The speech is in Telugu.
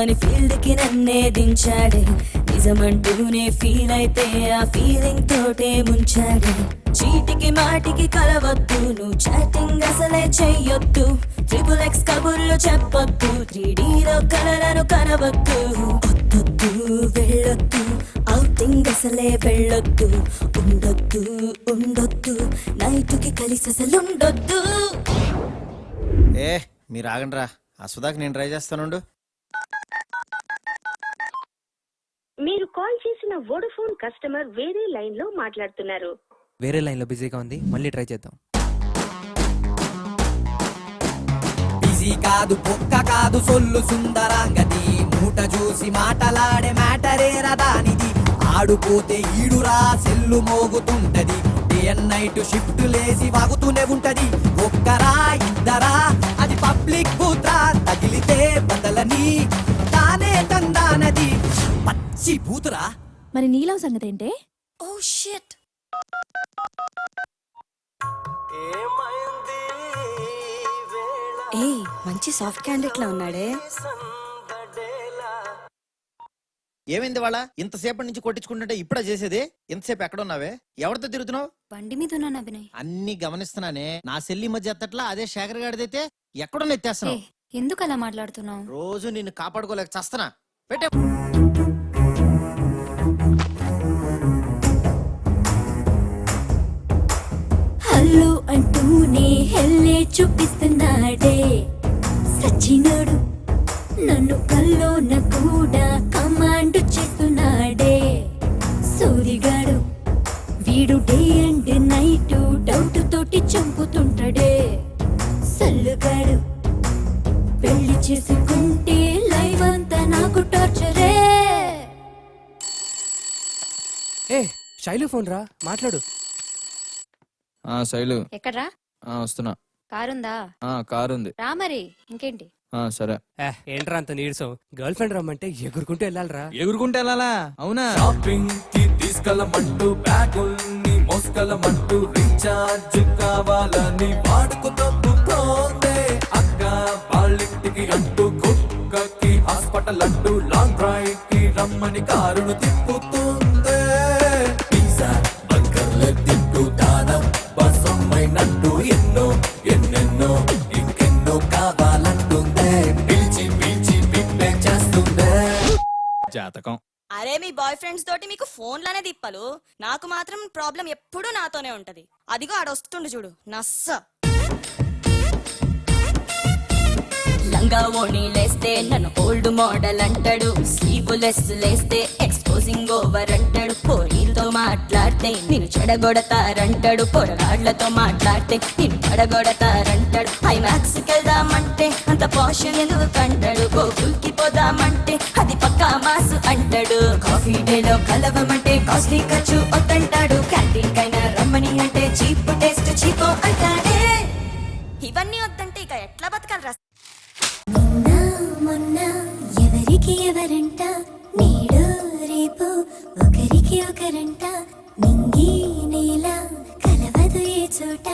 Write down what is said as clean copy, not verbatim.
అని ఫీల్డ్ కి నన్నే దించాడే నిజమంటూనే ఫీల్ అయితే ఆ ఫీలింగ్ తోటే ముంచాడే చీటికి మాటికి కలవద్దు నువ్వు చాటింగ్ అసలే చెయ్యొద్దు XXX కబుర్లు చెప్పొద్దు 3Dలో కలలను కనవద్దు వద్దొద్దు వెళ్ళొద్దు ఔటింగ్ అసలే వెళ్ళొద్దు ఉండొద్దు ఉండొద్దు నైట్కి కలిసి అసలు ఉండొద్దు. మీరు ఆగండ్రా ఆ సుధాకి నేను ట్రై చేస్తానుండు. మీరు కాల్ చేసిన వోడాఫోన్ కస్టమర్ వేరే లైన్ లో మాట్లాడుతున్నారు. వేరే లైన్ లో బిజీగా ఉంది, మళ్ళీ ట్రై చేద్దాం. బిజీ కాదు పొక్క కాదు సొల్లు సుందరాంగది మూట చూసి మాటలాడే మ్యాటరేరా దానిది ఆడుపోతే ఈడురా సెల్లు మోగుతుంటది డే అండ్ నైట్ షిఫ్ట్ లేసి వాగుతూనే ఉంటది ఒక్కరా ఇద్దరా అది పబ్లిక్ బూత్రా తగిలితే బదలని తానే తందానది పచ్చి బూతురా. మరి నీలో సంగతి ఏంటే? ఓ షిట్ ఏ మంచి సాఫ్ట్ క్యాండిడేట్ లా ఉన్నాడే. ఏమైంది వాళ్ళ ఇంతసేపటి నుంచి కొట్టించుకుంటుంటే ఇప్పుడే చేసేది? ఇంతసేపు ఎక్కడున్నావే? ఎవరితో తిరుగుతున్నావు? బండి మీద ఉన్నాను అభినయ్. అన్ని గమనిస్తున్నానే. నా సెల్లి మధ్య ఎత్తట్లా అదే శేఖర్ గాడిదైతే ఎక్కడున్నా ఎత్తేస్తున్నావు. ఎందుకు అలా మాట్లాడుతున్నావు? రోజు నిన్ను కాపాడుకోలేక చస్తనా. పెట్టే హల్లు అంటూనే హెల్లే చూపిస్తున్నాడే సచ్చినోడు నన్ను కల్లోన కూడా కమాండ్ చేస్తున్నాడే సూరిగాడు వీడు డే అండ్ నైట్ డౌట్ తోటి చంపుతుంటాడే సల్లుగాడు పెళ్లి చేసుకుంటే లైవ్ అంతా నాకు టార్చరే. ఏ శైలు ఫోన్ రా, మాట్లాడు. శైలు ఎక్కడ్రా? వస్తున్నా. కారుందా? కారు ఉంది. రా మరి ఇంకేంటి. సరే. ఏంట్రా అంత నీరసం? గర్ల్ ఫ్రెండ్ రమ్మంటే ఎగురుకుంటూ వెళ్ళాలరా. ఎగురుకుంటే వెళ్ళాలా? అవునా? షాపింగ్ కి తీసుకెళ్ళమంటూ బ్యాగుల్ని మోసుకెళ్ళమంటూ రీఛార్జ్ కావాలని వాడుకు తప్పుతోందే అక్క వాళ్ళింటికి అంటూ కుక్కకి హాస్పిటల్ అంటూ లాంగ్ డ్రైవ్ కి రమ్మని కారును తిప్పుతుందే పిజ్జా బర్గర్లు తింటూ దానం బసమైనట్టు ఎన్నో ఎన్నెన్నో ఇంకెన్నో కావాలంటుందే పిలిచి పిలిచి పిప్పే చేస్తుందే జాతకం. అరే మీ బాయ్ ఫ్రెండ్స్ తోటి మీకు ఫోన్లనే తిప్పలు, నాకు మాత్రం ప్రాబ్లం ఎప్పుడూ నాతోనే ఉంటది. అదిగో ఆడొస్తుండు చూడు నస్స. లంగా ఓణి లేస్తే నన్ను ఓల్డ్ మోడల్ అంటాడు, స్లీవ్లెస్ లేస్తే ఎక్స్పోజింగ్ ఓవర్ అంటాడు, పోరీలతో మాట్లాడితే నేను చెడగొడతారంటాడు, పొరగాళ్లతో మాట్లాడితే నేను పడగొడతారంటాడు, ఐమాక్స్ కెళ్దామంటే అంత పాష్ ఎందుకంటాడు, గోకుల్ కి పోదామంటే అది పక్కా మాసు అంటాడు, కాఫీ డేలో కలవమంటే కాస్ట్లీ ఖర్చు వద్దంటాడు, క్యాంటీన్ కైనా రమ్మని అంటే చీప్ టేస్ట్ చీపో అంటాడే. ఇవన్నీ వద్దంటే ఇక ఎట్లా బతకాలి? నిన్న మొన్న ఎవరికి ఎవరంట, నేడు రేపు ఒకరికి ఒకరంట, నింగి నేల కలవదు ఏ చోట.